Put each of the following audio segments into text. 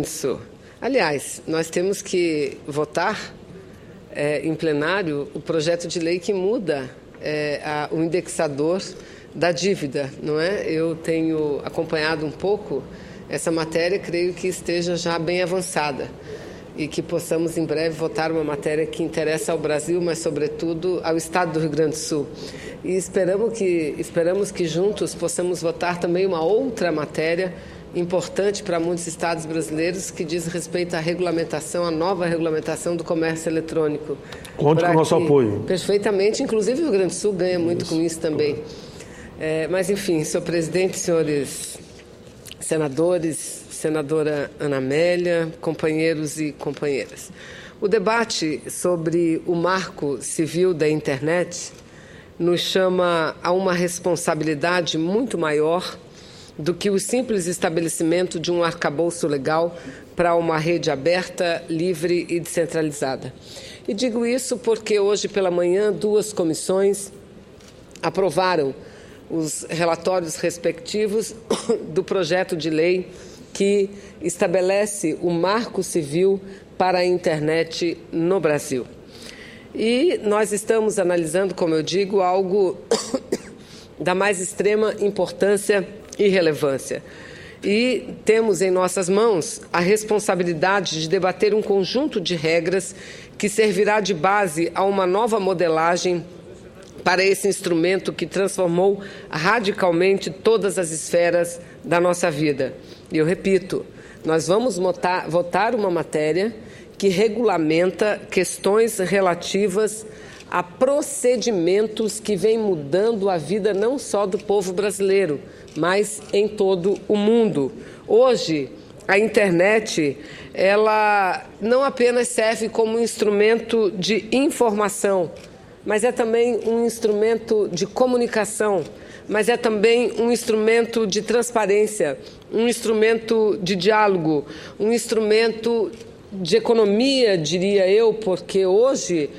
Isso. Aliás, nós temos que votar em plenário o projeto de lei que muda o indexador da dívida, não é? Eu tenho acompanhado um pouco essa matéria, creio que esteja já bem avançada e que possamos em breve votar uma matéria que interessa ao Brasil, mas sobretudo ao Estado do Rio Grande do Sul. E esperamos que juntos possamos votar também uma outra matéria importante para muitos estados brasileiros, que diz respeito à regulamentação, à nova regulamentação do comércio eletrônico. Conte com o nosso apoio. Perfeitamente, inclusive o Rio Grande do Sul ganha muito com isso também. Mas, enfim, senhor presidente, senhores senadores, senadora Ana Amélia, companheiros e companheiras. O debate sobre o marco civil da internet nos chama a uma responsabilidade muito maior do que o simples estabelecimento de um arcabouço legal para uma rede aberta, livre e descentralizada. E digo isso porque hoje pela manhã 2 comissões aprovaram os relatórios respectivos do projeto de lei que estabelece o marco civil para a internet no Brasil. E nós estamos analisando, como eu digo, algo da mais extrema importância e relevância. E temos em nossas mãos a responsabilidade de debater um conjunto de regras que servirá de base a uma nova modelagem para esse instrumento que transformou radicalmente todas as esferas da nossa vida. E eu repito, nós vamos votar uma matéria que regulamenta questões relativas a procedimentos que vêm mudando a vida não só do povo brasileiro, mas em todo o mundo. Hoje, a internet, ela não apenas serve como um instrumento de informação, mas é também um instrumento de comunicação, mas é também um instrumento de transparência, um instrumento de diálogo, um instrumento de economia, diria eu, porque hoje,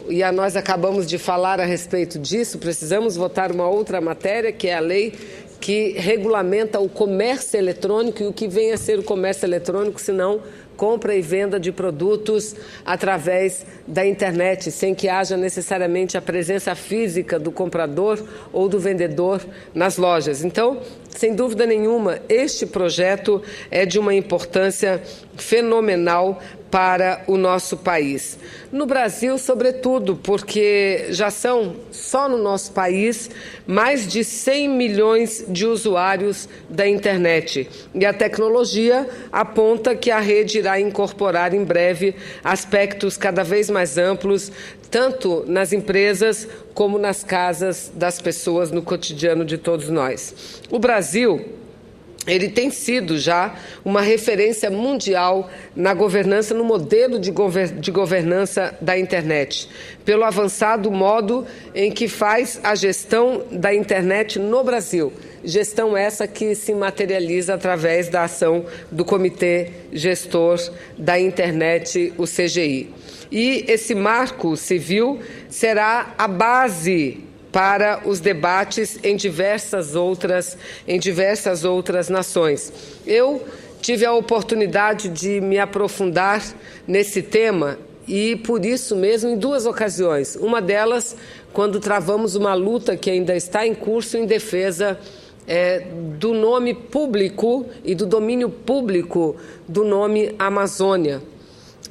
e nós acabamos de falar a respeito disso, precisamos votar uma outra matéria, que é a lei que regulamenta o comércio eletrônico. E o que vem a ser o comércio eletrônico, senão compra e venda de produtos através da internet, sem que haja necessariamente a presença física do comprador ou do vendedor nas lojas. Então, sem dúvida nenhuma, este projeto é de uma importância fenomenal para o nosso país. No Brasil, sobretudo, porque já são, só no nosso país, mais de 100 milhões de usuários da internet. E a tecnologia aponta que a rede irá incorporar em breve aspectos cada vez mais amplos, tanto nas empresas como nas casas das pessoas, no cotidiano de todos nós. O Brasil, ele tem sido já uma referência mundial na governança, no modelo de governança da internet, pelo avançado modo em que faz a gestão da internet no Brasil. Gestão essa que se materializa através da ação do Comitê Gestor da Internet, o CGI. E esse marco civil será a base para os debates em diversas outras nações. Eu tive a oportunidade de me aprofundar nesse tema e, por isso mesmo, em 2 ocasiões. Uma delas, quando travamos uma luta que ainda está em curso em defesa do nome público e do domínio público do nome Amazônia.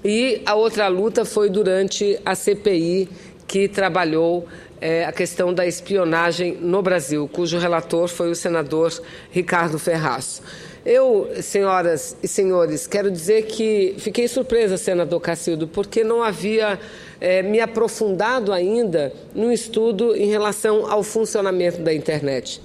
E a outra luta foi durante a CPI, que trabalhou a questão da espionagem no Brasil, cujo relator foi o senador Ricardo Ferraz. Eu, senhoras e senhores, quero dizer que fiquei surpresa, senador Cacildo, porque não havia me aprofundado ainda no estudo em relação ao funcionamento da internet.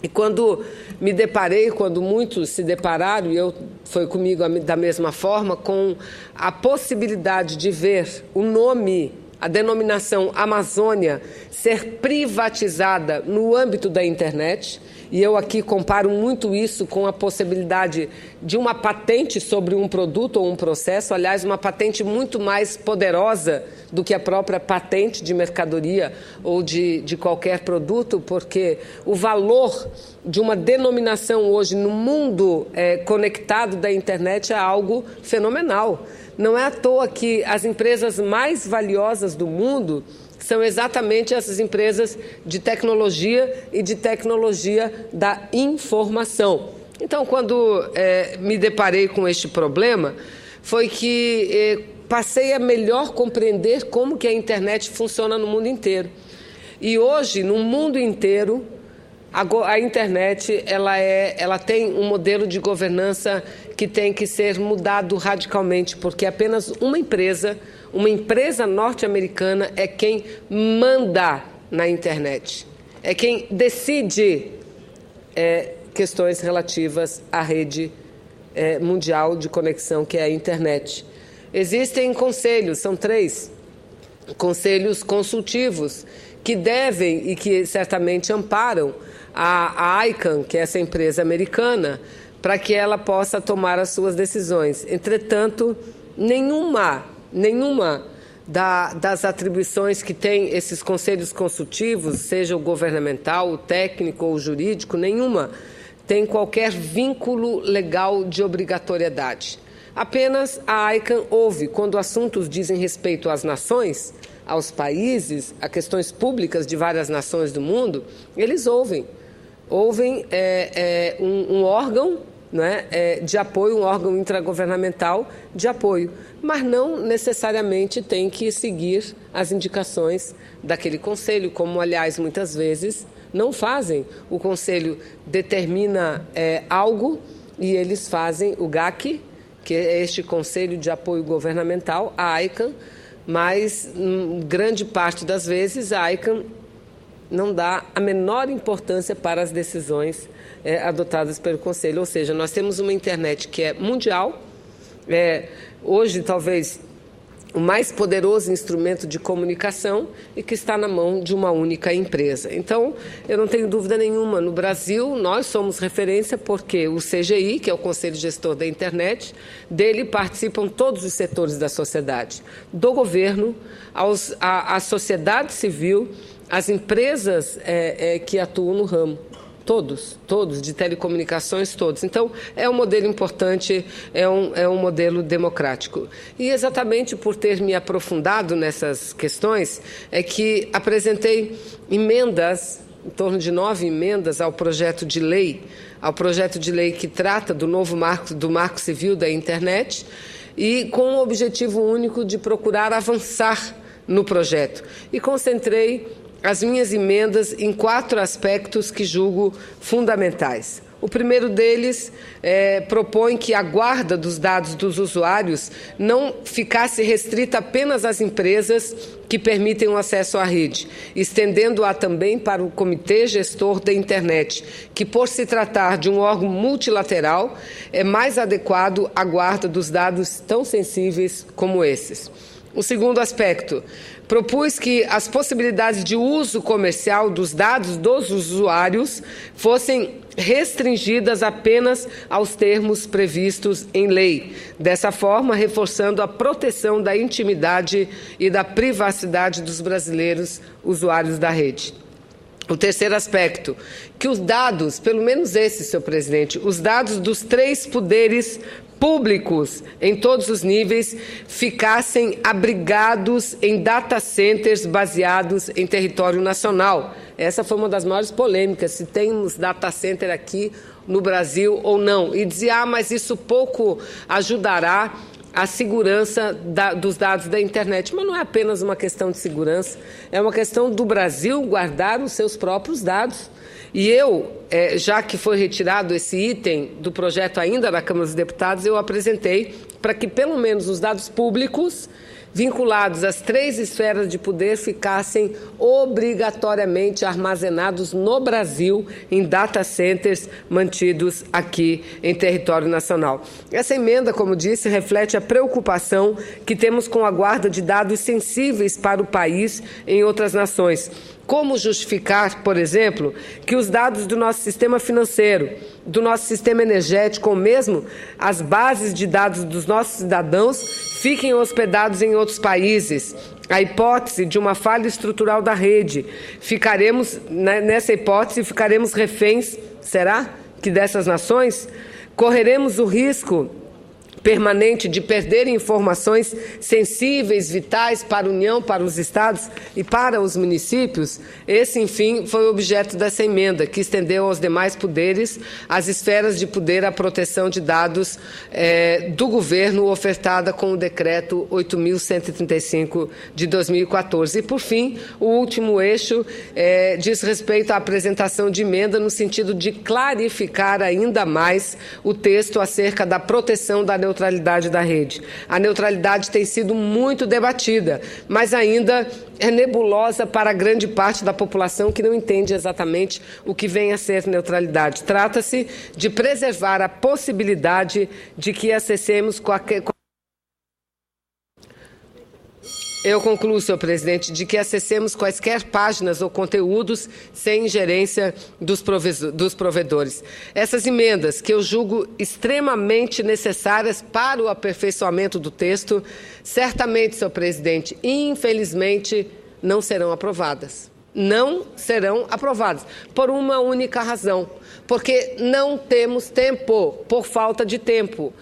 E quando me deparei, quando muitos se depararam, e foi comigo da mesma forma, com a possibilidade de ver o nome, a denominação Amazônia ser privatizada no âmbito da internet, e eu aqui comparo muito isso com a possibilidade de uma patente sobre um produto ou um processo, aliás, uma patente muito mais poderosa do que a própria patente de mercadoria ou de qualquer produto, porque o valor de uma denominação hoje no mundo conectado da internet é algo fenomenal. Não é à toa que as empresas mais valiosas do mundo são exatamente essas empresas de tecnologia e de tecnologia da informação. Então, quando me deparei com este problema, foi que passei a melhor compreender como que a internet funciona no mundo inteiro. E hoje, no mundo inteiro, a internet ela tem um modelo de governança que tem que ser mudado radicalmente, porque apenas uma empresa norte-americana é quem manda na internet, é quem decide questões relativas à rede mundial de conexão, que é a internet. Existem conselhos, são 3 conselhos consultivos que devem e que certamente amparam a ICANN, que é essa empresa americana, para que ela possa tomar as suas decisões. Entretanto, nenhuma das atribuições que tem esses conselhos consultivos, seja o governamental, o técnico ou o jurídico, nenhuma tem qualquer vínculo legal de obrigatoriedade. Apenas a ICANN ouve, quando assuntos dizem respeito às nações, aos países, a questões públicas de várias nações do mundo, eles ouvem um órgão, de apoio, um órgão intragovernamental de apoio, mas não necessariamente tem que seguir as indicações daquele conselho, como, aliás, muitas vezes não fazem. O conselho determina algo e eles fazem o GAC, que é este Conselho de Apoio Governamental, a ICANN, mas grande parte das vezes a ICANN não dá a menor importância para as decisões adotadas pelo Conselho. Ou seja, nós temos uma internet que é mundial, hoje talvez o mais poderoso instrumento de comunicação e que está na mão de uma única empresa. Então, eu não tenho dúvida nenhuma, no Brasil nós somos referência porque o CGI, que é o Conselho Gestor da Internet, dele participam todos os setores da sociedade, do governo, à sociedade civil, as empresas que atuam no ramo, todos, de telecomunicações, todos. Então, é um modelo importante, é um modelo democrático. E exatamente por ter me aprofundado nessas questões, é que apresentei emendas, em torno de 9 emendas ao projeto de lei que trata do novo marco civil da internet, e com o objetivo único de procurar avançar no projeto. E concentrei as minhas emendas em 4 aspectos que julgo fundamentais. O primeiro deles propõe que a guarda dos dados dos usuários não ficasse restrita apenas às empresas que permitem o acesso à rede, estendendo-a também para o Comitê Gestor da Internet, que, por se tratar de um órgão multilateral, é mais adequado à guarda dos dados tão sensíveis como esses. O segundo aspecto, propus que as possibilidades de uso comercial dos dados dos usuários fossem restringidas apenas aos termos previstos em lei, dessa forma reforçando a proteção da intimidade e da privacidade dos brasileiros usuários da rede. O terceiro aspecto, que os dados, pelo menos esse, senhor presidente, os dados dos 3 poderes públicos em todos os níveis ficassem abrigados em data centers baseados em território nacional. Essa foi uma das maiores polêmicas, se temos data center aqui no Brasil ou não. E dizia, mas isso pouco ajudará a segurança dos dados da internet. Mas não é apenas uma questão de segurança, é uma questão do Brasil guardar os seus próprios dados. E eu, já que foi retirado esse item do projeto ainda da Câmara dos Deputados, eu apresentei para que pelo menos os dados públicos vinculados às 3 esferas de poder ficassem obrigatoriamente armazenados no Brasil em data centers mantidos aqui em território nacional. Essa emenda, como disse, reflete a preocupação que temos com a guarda de dados sensíveis para o país em outras nações. Como justificar, por exemplo, que os dados do nosso sistema financeiro, do nosso sistema energético, ou mesmo as bases de dados dos nossos cidadãos fiquem hospedados em outros países? A hipótese de uma falha estrutural da rede. Nessa hipótese, ficaremos reféns, será, que dessas nações? Correremos o risco permanente de perder informações sensíveis, vitais para a União, para os estados e para os municípios? Esse, enfim, foi o objeto dessa emenda, que estendeu aos demais poderes as esferas de poder à proteção de dados do governo, ofertada com o decreto 8.135 de 2014. E, por fim, o último eixo diz respeito à apresentação de emenda no sentido de clarificar ainda mais o texto acerca da proteção da neutralidade da rede. A neutralidade tem sido muito debatida, mas ainda é nebulosa para grande parte da população que não entende exatamente o que vem a ser neutralidade. Trata-se de preservar a possibilidade de que acessemos Eu concluo, senhor presidente, de que acessemos quaisquer páginas ou conteúdos sem ingerência dos provedores. Essas emendas, que eu julgo extremamente necessárias para o aperfeiçoamento do texto, certamente, senhor presidente, infelizmente, não serão aprovadas. Não serão aprovadas, por uma única razão, porque não temos tempo, por falta de tempo.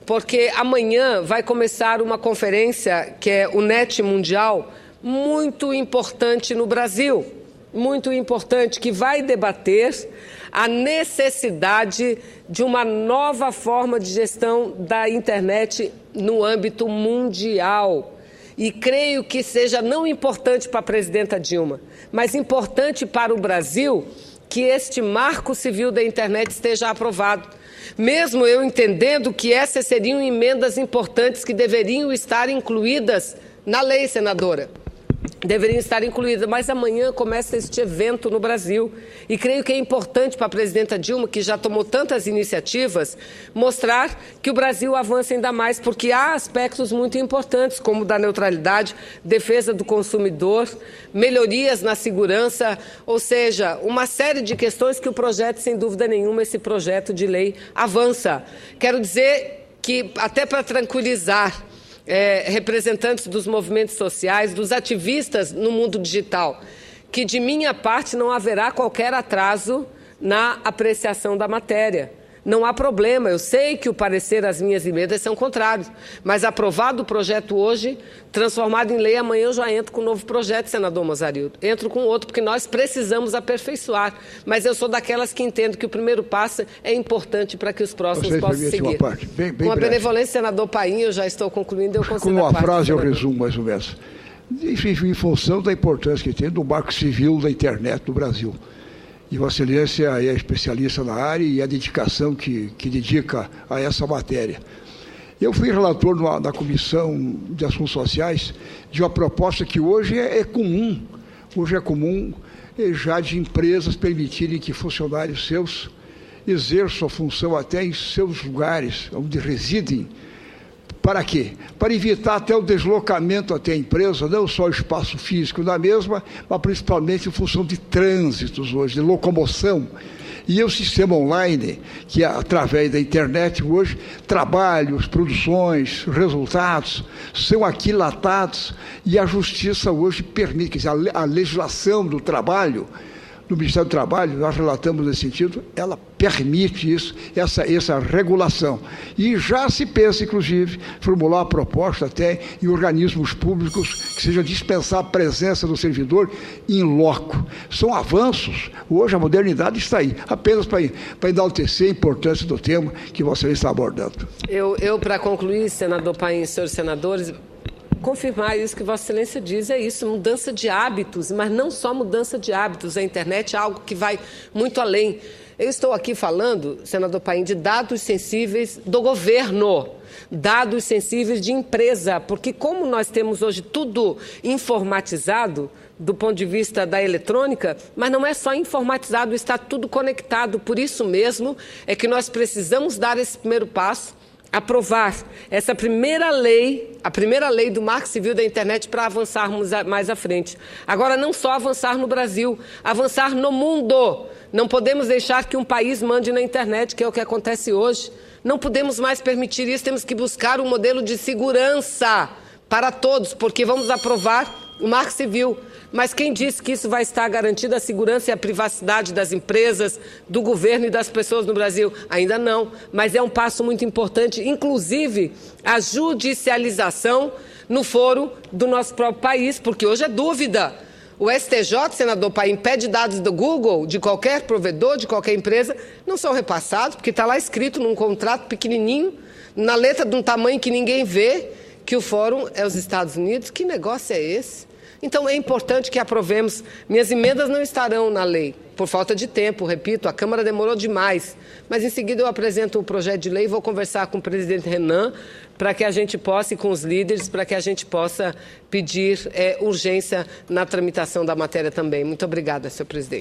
Porque amanhã vai começar uma conferência, que é o NET Mundial, muito importante no Brasil, muito importante, que vai debater a necessidade de uma nova forma de gestão da internet no âmbito mundial. E creio que seja não importante para a presidenta Dilma, mas importante para o Brasil que este marco civil da internet esteja aprovado. Mesmo eu entendendo que essas seriam emendas importantes que deveriam estar incluídas na lei, senadora. Deveriam estar incluídas, mas amanhã começa este evento no Brasil. E creio que é importante para a presidenta Dilma, que já tomou tantas iniciativas, mostrar que o Brasil avança ainda mais, porque há aspectos muito importantes, como da neutralidade, defesa do consumidor, melhorias na segurança, ou seja, uma série de questões que o projeto, sem dúvida nenhuma, esse projeto de lei avança. Quero dizer que, até para tranquilizar representantes dos movimentos sociais, dos ativistas no mundo digital, que de minha parte não haverá qualquer atraso na apreciação da matéria. Não há problema, eu sei que o parecer, as minhas emendas são contrários, mas aprovado o projeto hoje, transformado em lei, amanhã eu já entro com um novo projeto, senador Mazarildo. Entro com outro, porque nós precisamos aperfeiçoar. Mas eu sou daquelas que entendo que o primeiro passo é importante para que os próximos possam seguir. Com a benevolência, senador Paim, eu já estou concluindo, eu concedo com uma frase eu resumo mais ou menos. Em função da importância que tem do marco civil da internet no Brasil. E Vossa Excelência é especialista na área e a dedicação que dedica a essa matéria. Eu fui relator na Comissão de Assuntos Sociais de uma proposta que hoje é comum. Hoje é comum já de empresas permitirem que funcionários seus exerçam a função até em seus lugares, onde residem. Para quê? Para evitar até o deslocamento até a empresa, não só o espaço físico da mesma, mas principalmente em função de trânsitos hoje, de locomoção. E o sistema online, que através da internet hoje, trabalhos, produções, resultados, são aquilatados e a justiça hoje permite, quer dizer, a legislação do trabalho, do Ministério do Trabalho, nós relatamos nesse sentido, ela permite isso, essa regulação. E já se pensa, inclusive, formular uma proposta até em organismos públicos que seja dispensar a presença do servidor in loco. São avanços. Hoje a modernidade está aí, apenas para enaltecer a importância do tema que você está abordando. Eu para concluir, senador Paim e senhores senadores, confirmar isso que Vossa Excelência diz, é isso, mudança de hábitos, mas não só mudança de hábitos, a internet é algo que vai muito além. Eu estou aqui falando, senador Paim, de dados sensíveis do governo. dados sensíveis de empresa, porque como nós temos hoje tudo informatizado, do ponto de vista da eletrônica, mas não é só informatizado, está tudo conectado. Por isso mesmo é que nós precisamos dar esse primeiro passo, aprovar essa primeira lei, a primeira lei do Marco Civil da Internet para avançarmos mais à frente. Agora, não só avançar no Brasil, avançar no mundo. Não podemos deixar que um país mande na internet, que é o que acontece hoje. Não podemos mais permitir isso, temos que buscar um modelo de segurança para todos, porque vamos aprovar o Marco Civil. Mas quem disse que isso vai estar garantida a segurança e a privacidade das empresas, do governo e das pessoas no Brasil? Ainda não, mas é um passo muito importante, inclusive a judicialização no foro do nosso próprio país, porque hoje é dúvida. O STJ, senador Paim, impede dados do Google, de qualquer provedor, de qualquer empresa, não são repassados, porque está lá escrito num contrato pequenininho, na letra de um tamanho que ninguém vê, que o fórum é os Estados Unidos. Que negócio é esse? Então, é importante que aprovemos. Minhas emendas não estarão na lei, por falta de tempo, repito, a Câmara demorou demais. Mas, em seguida, eu apresento o projeto de lei e vou conversar com o presidente Renan para que a gente possa, e com os líderes, para que a gente possa pedir urgência na tramitação da matéria também. Muito obrigada, senhor presidente.